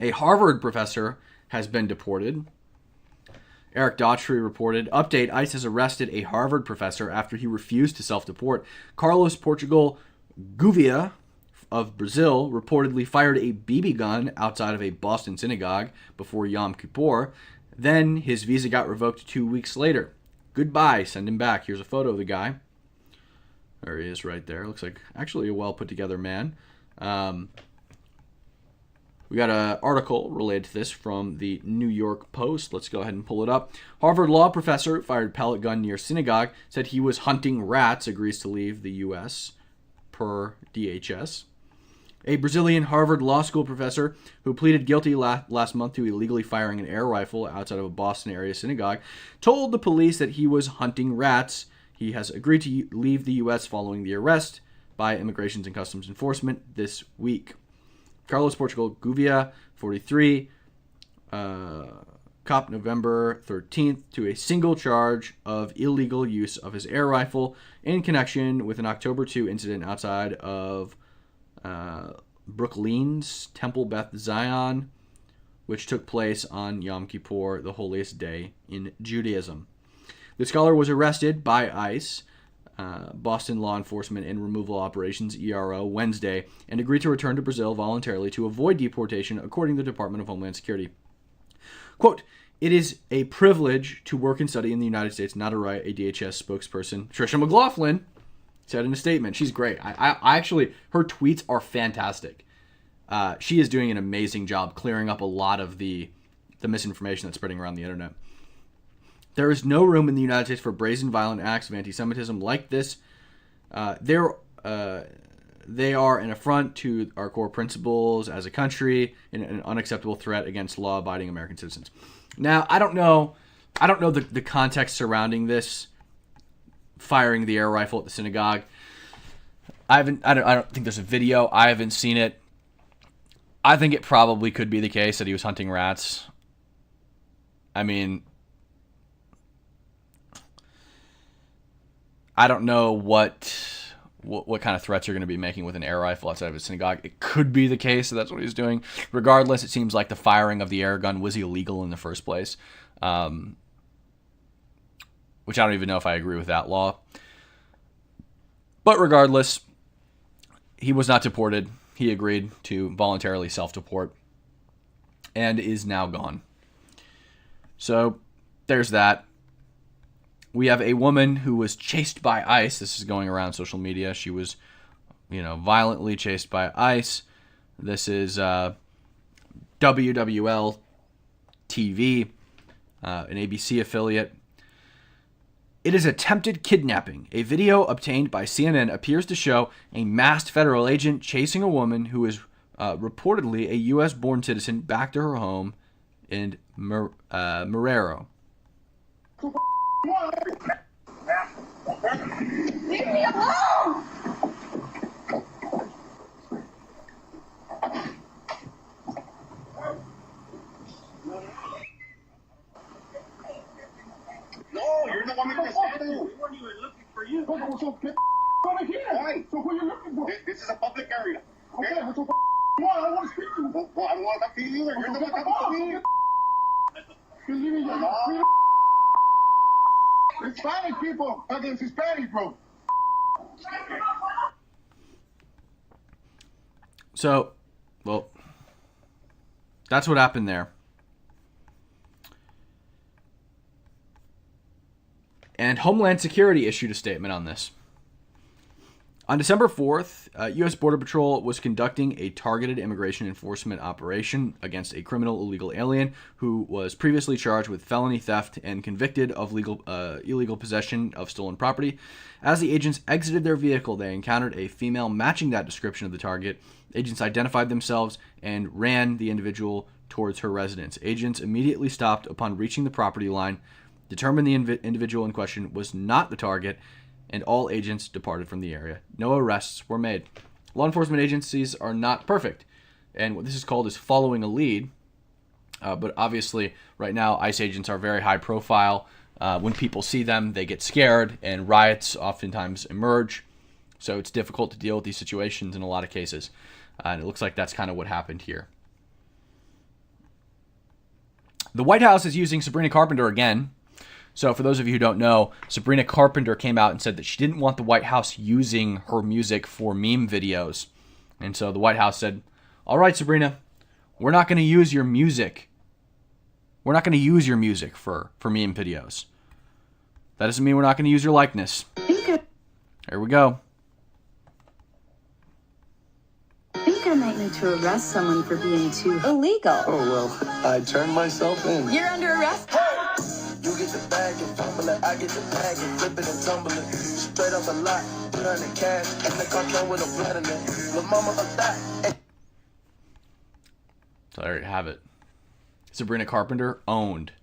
A Harvard professor has been deported. Eric Daughtry reported, update, ICE has arrested a Harvard professor after he refused to self-deport. Carlos Portugal Gouveia of Brazil reportedly fired a BB gun outside of a Boston synagogue before Yom Kippur. Then his visa got revoked 2 weeks later. Goodbye, send him back. Here's a photo of the guy. There he is right there. Looks like actually a well put together man. We got an article related to this from the New York Post. Let's go ahead and pull it up. Harvard law professor fired pellet gun near synagogue, said he was hunting rats, agrees to leave the U.S. per DHS. A Brazilian Harvard Law School professor who pleaded guilty last month to illegally firing an air rifle outside of a Boston area synagogue told the police that he was hunting rats. He has agreed to leave the U.S. following the arrest by Immigration and Customs Enforcement this week. Carlos Portugal Gouveia, 43, cop November 13th to a single charge of illegal use of his air rifle in connection with an October 2 incident outside of Brooklyn's Temple Beth Zion, which took place on Yom Kippur, the holiest day in Judaism. The scholar was arrested by ICE, Boston Law Enforcement and Removal Operations, ERO, Wednesday, and agreed to return to Brazil voluntarily to avoid deportation, according to the Department of Homeland Security. Quote, it is a privilege to work and study in the United States, not a right, a DHS spokesperson, Tricia McLaughlin, said in a statement. She's great. I actually, her tweets are fantastic. She is doing an amazing job clearing up a lot of the misinformation that's spreading around the internet. There is no room in the United States for brazen, violent acts of anti-Semitism like this. They are an affront to our core principles as a country and an unacceptable threat against law-abiding American citizens. Now, I don't know the context surrounding this firing the air rifle at the synagogue. I don't think there's a video. I haven't seen it. I think it probably could be the case that he was hunting rats. I mean, I don't know what kind of threats you're going to be making with an air rifle outside of a synagogue. It could be the case that that's what he's doing. Regardless, it seems like the firing of the air gun was illegal in the first place, which I don't even know if I agree with that law. But regardless, he was not deported. He agreed to voluntarily self-deport and is now gone. So there's that. We have a woman who was chased by ICE. This is going around social media. She was, violently chased by ICE. This is WWL TV, an ABC affiliate. It is attempted kidnapping. A video obtained by CNN appears to show a masked federal agent chasing a woman who is reportedly a U.S.-born citizen back to her home in Marrero. Leave me alone! No, you're the one making a stand. We weren't even looking for you. So get over here. Why? So who are you looking for? This is a public area. Okay, what's your I don't want to speak to you. Well, I don't want to talk to you either. You're the one talking to me. You're leaving your freedom. Hispanic people against Hispanic, bro. So, well, that's what happened there. And Homeland Security issued a statement on this. On December 4th, U.S. Border Patrol was conducting a targeted immigration enforcement operation against a criminal illegal alien who was previously charged with felony theft and convicted of illegal possession of stolen property. As the agents exited their vehicle, they encountered a female matching that description of the target. Agents identified themselves and ran the individual towards her residence. Agents immediately stopped upon reaching the property line, determined the individual in question was not the target, and all agents departed from the area. No arrests were made. Law enforcement agencies are not perfect, and what this is called is following a lead. But obviously, right now, ICE agents are very high profile. When people see them, they get scared, and riots oftentimes emerge. So it's difficult to deal with these situations in a lot of cases. And it looks like that's kind of what happened here. The White House is using Sabrina Carpenter again. So for those of you who don't know, Sabrina Carpenter came out and said that she didn't want the White House using her music for meme videos. And so the White House said, all right, Sabrina, we're not going to use your music. We're not going to use your music for meme videos. That doesn't mean we're not going to use your likeness. Here we go. I think I might need to arrest someone for being too illegal. Oh, well, I turned myself in. You're under arrest? You get the bag and fumble it, I get the bag and flip it and tumble it. Straight off the lot, put on the cash, and the car came with a blood in it. Lil' mama of that. So there you have it. Sabrina Carpenter owned.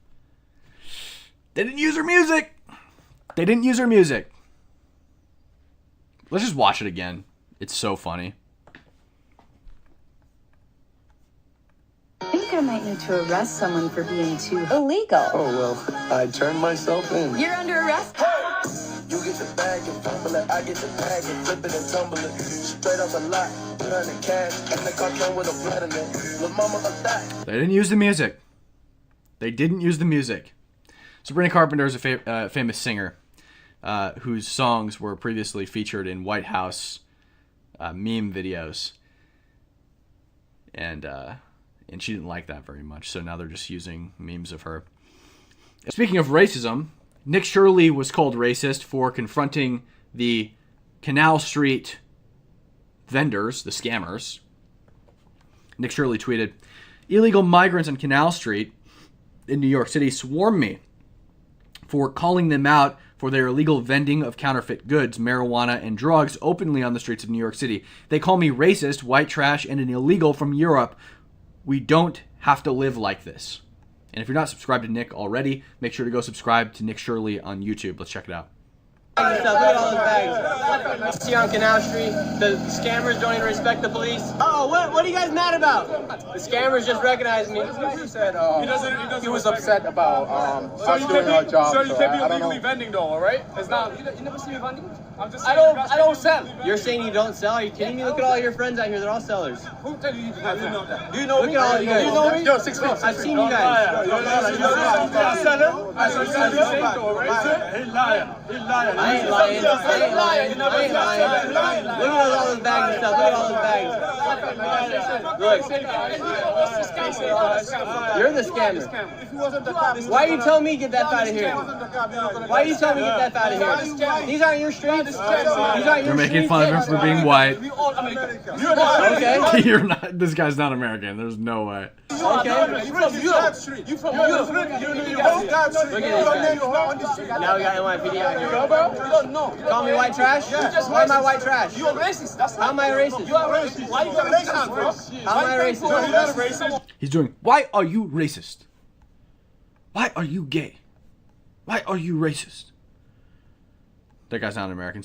They didn't use her music. They didn't use her music. Let's just watch it again. It's so funny. I think I might need to arrest someone for being too illegal. Oh, well, I turned myself in. You're under arrest? You get the bag and fumble it, I get the bag and flip it and tumble it. Straight off the lot, put on the cash, and the car came with a blood in it. Lil' mama of that. They didn't use the music. They didn't use the music. Sabrina Carpenter is a famous singer whose songs were previously featured in White House meme videos. And she didn't like that very much, so now they're just using memes of her. Speaking of racism, Nick Shirley was called racist for confronting the Canal Street vendors, the scammers. Nick Shirley tweeted, "Illegal migrants on Canal Street in New York City swarm me for calling them out for their illegal vending of counterfeit goods, marijuana, and drugs openly on the streets of New York City. They call me racist, white trash, and an illegal from Europe. We don't have to live like this." And if you're not subscribed to Nick already, make sure to go subscribe to Nick Shirley on YouTube. Let's check it out. Look at all those bags. See on Canal Street, the scammers don't even respect the police. Oh, what are you guys mad about? The scammers just recognized me. He said he was upset about us doing our job. So you can't be illegally vending though, all right? It's not. You never see me vending? I'm just. I don't sell. You're saying you don't sell? Are you kidding me? Look at all your friends out here. They're all sellers. Who tell you to know that? Do you know me? Look at all you guys. You know me? Yo, 6 feet. I've seen you guys. I'm seller. I saw you sell the same though, right? He lying. He lying. I ain't lying. I ain't lying. I ain't lying. Look at all those bags and stuff. Look at all those bags. Look. You're the scammer. If he wasn't the cop, Why you tell me get that out of here? Why you tell me get that out of here? These aren't your streets. These aren't your They're making streets. fun of him for being white. We all American. Okay. You're not. This guy's not American. There's no way. Okay. You from Europe? You from Europe? Look at this guy. Now we got NYPD out here. You don't know. Call me white trash? Why am I white trash? You're racist. That's How am I racist? You are racist. Why you got racist, bro? How am I racist? He's doing, why are you racist? Why are you gay? Why are you racist? That guy's not American.